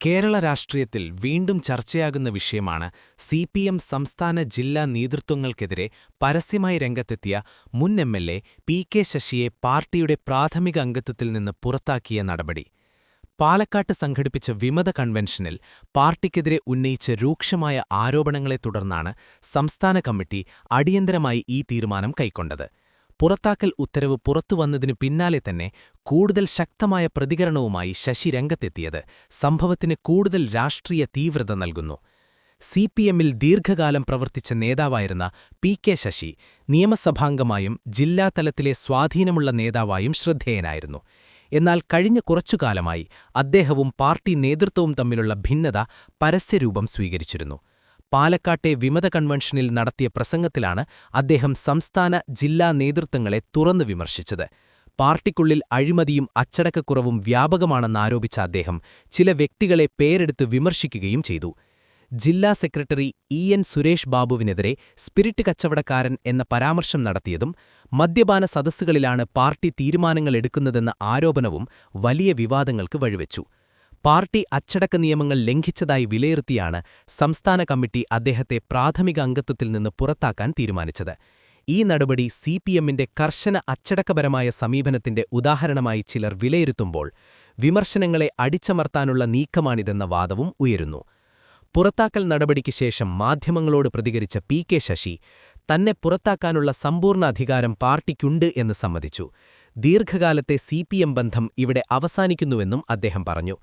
കേരള രാഷ്ട്രീയത്തിൽ വീണ്ടും ചർച്ചയാകുന്ന വിഷയമാണ് സംസ്ഥാന ജില്ലാ നേതൃത്വങ്ങൾക്കെതിരെ പരസ്യമായി രംഗത്തെത്തിയ മുൻ എംഎൽഎ പി.കെ. ശശിയെ പാർട്ടിയുടെ പ്രാഥമിക അംഗത്വത്തിൽ നിന്ന് പുറത്താക്കിയ നടപടി. പാലക്കാട്ട് സംഘടിപ്പിച്ച വിമത കൺവെൻഷനിൽ പാർട്ടിക്കെതിരെ ഉന്നയിച്ച രൂക്ഷമായ ആരോപണങ്ങളെ തുടർന്നാണ് സംസ്ഥാന കമ്മിറ്റി അടിയന്തരമായി ഈ തീരുമാനം കൈക്കൊണ്ടത്. പുറത്താക്കൽ ഉത്തരവ് പുറത്തുവന്നതിനു പിന്നാലെ തന്നെ കൂടുതൽ ശക്തമായ പ്രതികരണവുമായി ശശി രംഗത്തെത്തിയത് സംഭവത്തിന് കൂടുതൽ രാഷ്ട്രീയ തീവ്രത നൽകുന്നു. സിപിഎമ്മിൽ ദീർഘകാലം പ്രവർത്തിച്ച നേതാവായിരുന്ന പി.കെ. ശശി നിയമസഭാംഗമായും ജില്ലാതലത്തിലെ സ്വാധീനമുള്ള നേതാവായും ശ്രദ്ധേയനായിരുന്നു. എന്നാൽ കഴിഞ്ഞ കുറച്ചുകാലമായി അദ്ദേഹവും പാർട്ടി നേതൃത്വവും തമ്മിലുള്ള ഭിന്നത പരസ്യരൂപം സ്വീകരിച്ചിരുന്നു. പാലക്കാട്ടെ വിമത കൺവെൻഷനിൽ നടത്തിയ പ്രസംഗത്തിലാണ് അദ്ദേഹം സംസ്ഥാന ജില്ലാ നേതൃത്വങ്ങളെ തുറന്നു വിമർശിച്ചത്. പാർട്ടിക്കുള്ളിൽ അഴിമതിയും അച്ചടക്കക്കുറവും വ്യാപകമാണെന്നാരോപിച്ച അദ്ദേഹം ചില വ്യക്തികളെ പേരെടുത്ത് വിമർശിക്കുകയും ചെയ്തു. ജില്ലാ സെക്രട്ടറി എൻ സുരേഷ് ബാബുവിനെതിരെ സ്പിരിറ്റ് കച്ചവടക്കാരൻ എന്ന പരാമർശം നടത്തിയതും മദ്യപാന സദസ്സുകളിലാണ് പാർട്ടി തീരുമാനങ്ങളെടുക്കുന്നതെന്ന ആരോപണവും വലിയ വിവാദങ്ങൾക്ക് വഴിവെച്ചു. പാർട്ടി അച്ചടക്ക നിയമങ്ങൾ ലംഘിച്ചതായി വിലയിരുത്തിയാണ് സംസ്ഥാന കമ്മിറ്റി അദ്ദേഹത്തെ പ്രാഥമിക അംഗത്വത്തിൽ നിന്ന് പുറത്താക്കാൻ തീരുമാനിച്ചത്. ഈ നടപടി സിപിഎമ്മിന്റെ കർശന അച്ചടക്കപരമായ സമീപനത്തിന്റെ ഉദാഹരണമായി ചിലർ വിലയിരുത്തുമ്പോൾ വിമർശനങ്ങളെ അടിച്ചമർത്താനുള്ള നീക്കമാണിതെന്ന വാദവും ഉയരുന്നു. പുറത്താക്കൽ നടപടിക്ക് ശേഷം മാധ്യമങ്ങളോട് പ്രതികരിച്ച പി.കെ. ശശി തന്നെ പുറത്താക്കാനുള്ള സമ്പൂർണ്ണ അധികാരം പാർട്ടിക്കുണ്ട് എന്ന് സമ്മതിച്ചു. ദീർഘകാലത്തെ സിപിഎം ബന്ധം ഇവിടെ അവസാനിക്കുന്നുവെന്നും അദ്ദേഹം പറഞ്ഞു.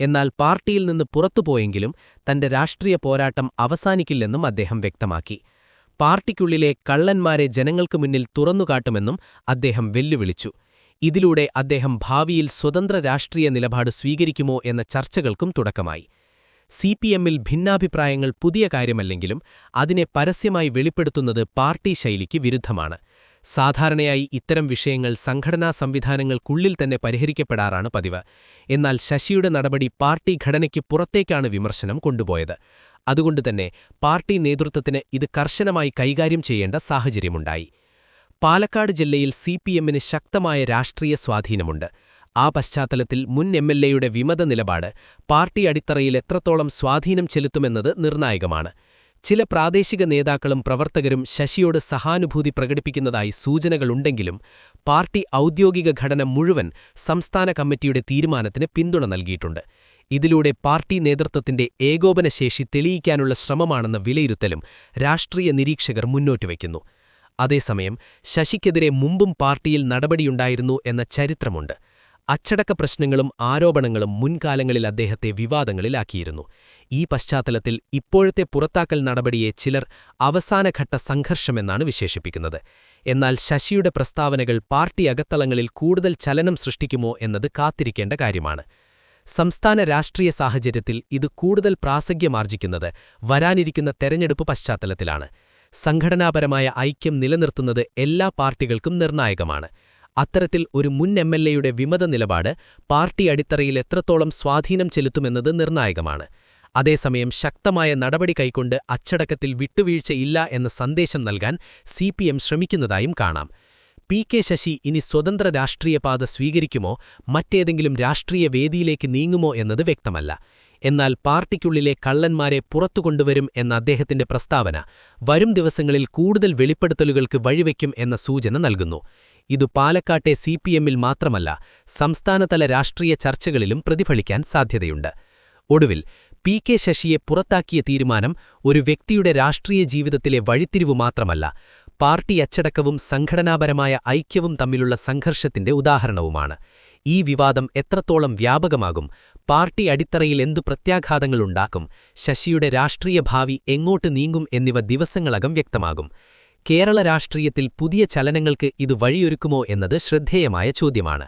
എന്നാൽ പാർട്ടിയിൽ നിന്ന് പുറത്തുപോയെങ്കിലും തന്റെ രാഷ്ട്രീയ പോരാട്ടം അവസാനിക്കില്ലെന്നും അദ്ദേഹം വ്യക്തമാക്കി. പാർട്ടിക്കുള്ളിലെ കള്ളന്മാരെ ജനങ്ങൾക്ക് മുന്നിൽ തുറന്നുകാട്ടുമെന്നും അദ്ദേഹം വെല്ലുവിളിച്ചു. ഇതിലൂടെ അദ്ദേഹം ഭാവിയിൽ സ്വതന്ത്ര രാഷ്ട്രീയ നിലപാട് സ്വീകരിക്കുമോ എന്ന ചർച്ചകൾക്കും തുടക്കമായി. സിപിഎമ്മിൽ ഭിന്നാഭിപ്രായങ്ങൾ പുതിയ കാര്യമല്ലെങ്കിലും അതിനെ പരസ്യമായി വെളിപ്പെടുത്തുന്നത് പാർട്ടി ശൈലിക്ക് വിരുദ്ധമാണ്. സാധാരണയായി ഇത്തരം വിഷയങ്ങൾ സംഘടനാ സംവിധാനങ്ങൾക്കുള്ളിൽ തന്നെ പരിഹരിക്കപ്പെടാറാണ് പതിവ്. എന്നാൽ ശശിയുടെ നടപടി പാർട്ടി ഘടനയ്ക്ക് പുറത്തേക്കാണ് വിമർശനം കൊണ്ടുപോയത്. അതുകൊണ്ടുതന്നെ പാർട്ടി നേതൃത്വത്തിന് ഇത് കർശനമായി കൈകാര്യം ചെയ്യേണ്ട സാഹചര്യമുണ്ടായി. പാലക്കാട് ജില്ലയിൽ സിപിഎമ്മിന് ശക്തമായ രാഷ്ട്രീയ സ്വാധീനമുണ്ട്. ആ പശ്ചാത്തലത്തിൽ മുൻ എംഎൽഎയുടെ വിമത നിലപാട് പാർട്ടി അടിത്തറയിൽ എത്രത്തോളം സ്വാധീനം ചെലുത്തുമെന്നത് നിർണായകമാണ്. ചില പ്രാദേശിക നേതാക്കളും പ്രവർത്തകരും ശശിയോട് സഹാനുഭൂതി പ്രകടിപ്പിക്കുന്നതായി സൂചനകളുണ്ടെങ്കിലും പാർട്ടി ഔദ്യോഗിക ഘടന മുഴുവൻ സംസ്ഥാന കമ്മിറ്റിയുടെ തീരുമാനത്തിന് പിന്തുണ നൽകിയിട്ടുണ്ട്. ഇതിലൂടെ പാർട്ടി നേതൃത്വത്തിന്റെ ഏകോപനശേഷി തെളിയിക്കാനുള്ള ശ്രമമാണെന്ന വിലയിരുത്തലും രാഷ്ട്രീയ നിരീക്ഷകർ മുന്നോട്ടുവയ്ക്കുന്നു. അതേസമയം ശശിക്കെതിരെ മുമ്പും പാർട്ടിയിൽ നടപടിയുണ്ടായിരുന്നു എന്ന ചരിത്രമുണ്ട്. അച്ചടക്ക പ്രശ്നങ്ങളും ആരോപണങ്ങളും മുൻകാലങ്ങളിൽ അദ്ദേഹത്തെ വിവാദങ്ങളിലാക്കിയിരുന്നു. ഈ പശ്ചാത്തലത്തിൽ ഇപ്പോഴത്തെ പുറത്താക്കൽ നടപടിയെ ചിലർ അവസാനഘട്ട സംഘർഷമെന്നാണ് വിശേഷിപ്പിക്കുന്നത്. എന്നാൽ ശശിയുടെ പ്രസ്താവനകൾ പാർട്ടി അകത്തളങ്ങളിൽ കൂടുതൽ ചലനം സൃഷ്ടിക്കുമോ എന്നത് കാത്തിരിക്കേണ്ട കാര്യമാണ്. സംസ്ഥാന രാഷ്ട്രീയ സാഹചര്യത്തിൽ ഇത് കൂടുതൽ പ്രാസംഗ്യമാർജിക്കുന്നത് വരാനിരിക്കുന്ന തെരഞ്ഞെടുപ്പ് പശ്ചാത്തലത്തിലാണ്. സംഘടനാപരമായ ഐക്യം നിലനിർത്തുന്നത് എല്ലാ പാർട്ടികൾക്കും നിർണായകമാണ്. അത്തരത്തിൽ ഒരു മുൻ എംഎൽഎയുടെ വിമത നിലപാട് പാർട്ടി അടിത്തറയിൽ എത്രത്തോളം സ്വാധീനം ചെലുത്തുമെന്നത് നിർണായകമാണ്. അതേസമയം ശക്തമായ നടപടി കൈക്കൊണ്ട് അച്ചടക്കത്തിൽ വിട്ടുവീഴ്ചയില്ല എന്ന സന്ദേശം നൽകാൻ സിപിഎം ശ്രമിക്കുന്നതായും കാണാം. പി.കെ. ശശി ഇനി സ്വതന്ത്ര രാഷ്ട്രീയപാത സ്വീകരിക്കുമോ മറ്റേതെങ്കിലും രാഷ്ട്രീയ വേദിയിലേക്ക് നീങ്ങുമോ എന്നത് വ്യക്തമല്ല. എന്നാൽ പാർട്ടിക്കുള്ളിലെ കള്ളന്മാരെ പുറത്തുകൊണ്ടുവരും എന്ന അദ്ദേഹത്തിന്റെ പ്രസ്താവന വരും ദിവസങ്ങളിൽ കൂടുതൽ വെളിപ്പെടുത്തലുകൾക്ക് വഴിവെക്കും എന്ന സൂചന നൽകുന്നു. ഇതു പാലക്കാട്ടെ സിപിഎമ്മിൽ മാത്രമല്ല സംസ്ഥാനതല രാഷ്ട്രീയ ചർച്ചകളിലും പ്രതിഫലിക്കാൻ സാധ്യതയുണ്ട്. ഒടുവിൽ പി.കെ. ശശിയെ പുറത്താക്കിയ തീരുമാനം ഒരു വ്യക്തിയുടെ രാഷ്ട്രീയ ജീവിതത്തിലെ വഴിത്തിരിവു മാത്രമല്ല, പാർട്ടി അച്ചടക്കവും സംഘടനാപരമായ ഐക്യവും തമ്മിലുള്ള സംഘർഷത്തിന്റെ ഉദാഹരണവുമാണ്. ഈ വിവാദം എത്രത്തോളം വ്യാപകമാകും, പാർട്ടി അടിത്തറയിൽ എന്തു പ്രത്യാഘാതങ്ങളുണ്ടാക്കും, ശശിയുടെ രാഷ്ട്രീയ ഭാവി എങ്ങോട്ട് നീങ്ങും എന്നിവ ദിവസങ്ങളകം വ്യക്തമാകും. കേരള രാഷ്ട്രീയത്തിൽ പുതിയ ചലനങ്ങൾക്ക് ഇത് വഴിയൊരുക്കുമോ എന്നത് ശ്രദ്ധേയമായ ചോദ്യമാണ്.